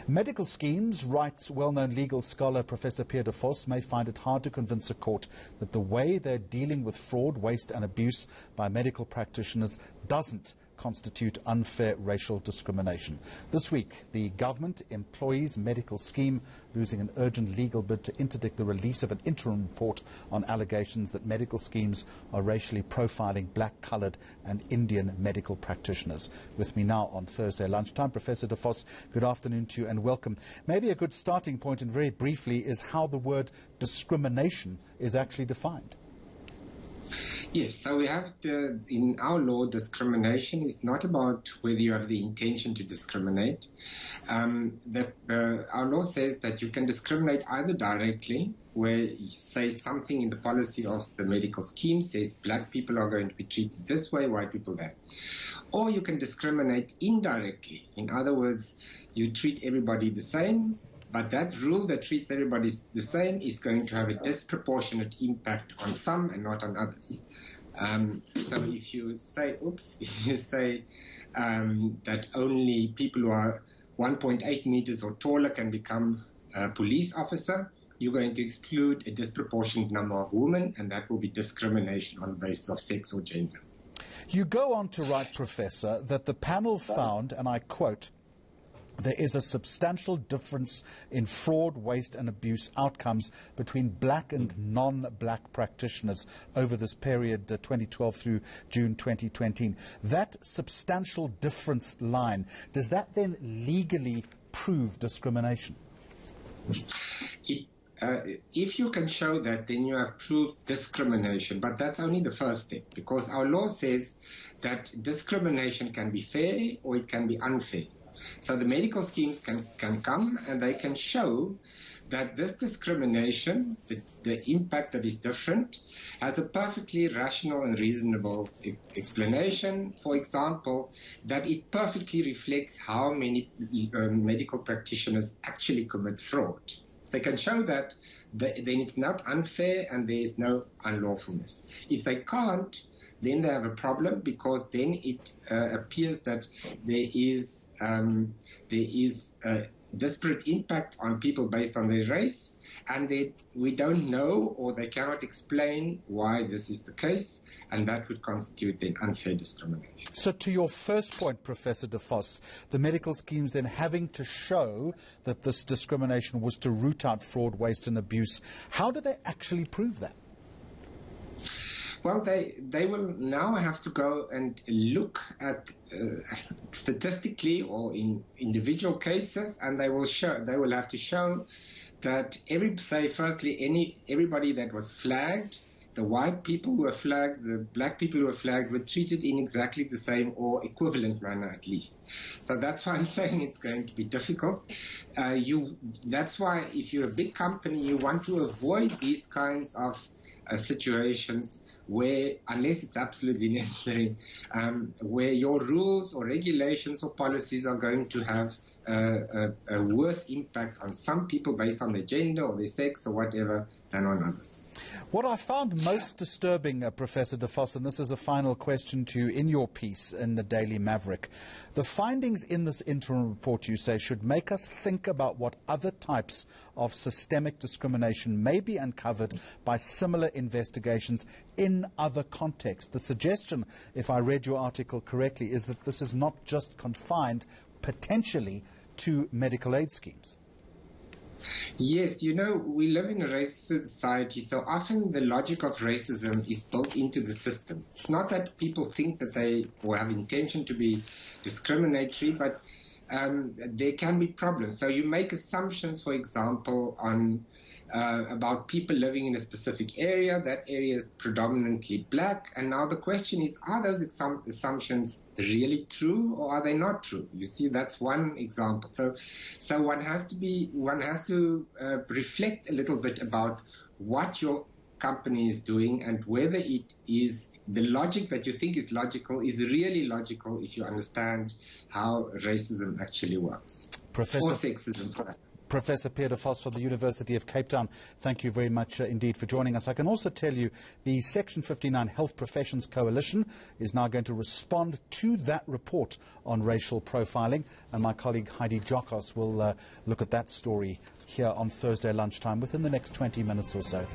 Medical schemes, writes well-known legal scholar Professor Pierre de Vos, may find it hard to convince a court that the way they're dealing with fraud, waste and abuse by medical practitioners doesn't constitute unfair racial discrimination. This week, the government employees medical scheme losing an urgent legal bid to interdict the release of an interim report on allegations that medical schemes are racially profiling black, coloured and Indian medical practitioners. With me now on Thursday lunchtime, Professor de Vos, good afternoon to you and welcome. Maybe a good starting point, and very briefly, is how the word discrimination is actually defined. Yes, so we have in our law, discrimination is not about whether you have the intention to discriminate. Our law says that you can discriminate either directly, where you say something in the policy of the medical scheme says black people are going to be treated this way, white people that. Or you can discriminate indirectly. In other words, you treat everybody the same, but that rule that treats everybody the same is going to have a disproportionate impact on some and not on others. So if you say, that only people who are 1.8 meters or taller can become a police officer, you're going to exclude a disproportionate number of women, and that will be discrimination on the basis of sex or gender. You go on to write, Professor, that the panel found, and I quote, "There is a substantial difference in fraud, waste and abuse outcomes between black and non-black practitioners over this period, 2012 through June 2020. That substantial difference line, does that then legally prove discrimination? If you can show that, then you have proved discrimination, but that's only the first step, because our law says that discrimination can be fair or it can be unfair. So the medical schemes can come and they can show that this discrimination, the impact that is different, has a perfectly rational and reasonable explanation. For example, that it perfectly reflects how many medical practitioners actually commit fraud. If they can show that, then it's not unfair and there is no unlawfulness. If they can't, then they have a problem, because then it appears that there is a disparate impact on people based on their race, and we don't know or they cannot explain why this is the case, and that would constitute then unfair discrimination. So to your first point, Professor de Vos, the medical schemes then having to show that this discrimination was to root out fraud, waste and abuse, how do they actually prove that? Well, they will now have to go and look at statistically or in individual cases, and they will have to show that everybody that was flagged, the white people who were flagged, the black people who were flagged, were treated in exactly the same or equivalent manner at least. So that's why I'm saying it's going to be difficult. That's why if you're a big company, you want to avoid these kinds of situations where, unless it's absolutely necessary, where your rules or regulations or policies are going to have a worse impact on some people based on their gender or their sex or whatever than on others. What I found most disturbing, Professor de Vos, and this is a final question to you, in your piece in the Daily Maverick, the findings in this interim report, you say, should make us think about what other types of systemic discrimination may be uncovered by similar investigations in other contexts. The suggestion, if I read your article correctly, is that this is not just confined potentially to medical aid schemes. Yes, we live in a racist society, so often the logic of racism is built into the system. It's not that people think that they or have intention to be discriminatory, but there can be problems. So you make assumptions, for example, on about people living in a specific area. That area is predominantly black, and now the question is, are those assumptions really true or are they not true? You see, that's one example. So one has to reflect a little bit about what your company is doing and whether it is the logic that you think is logical is really logical if you understand how racism actually works, or sexism for that. Professor Pierre de Vos from the University of Cape Town, thank you very much indeed for joining us. I can also tell you the Section 59 Health Professions Coalition is now going to respond to that report on racial profiling, and my colleague Heidi Jokos will look at that story here on Thursday lunchtime within the next 20 minutes or so.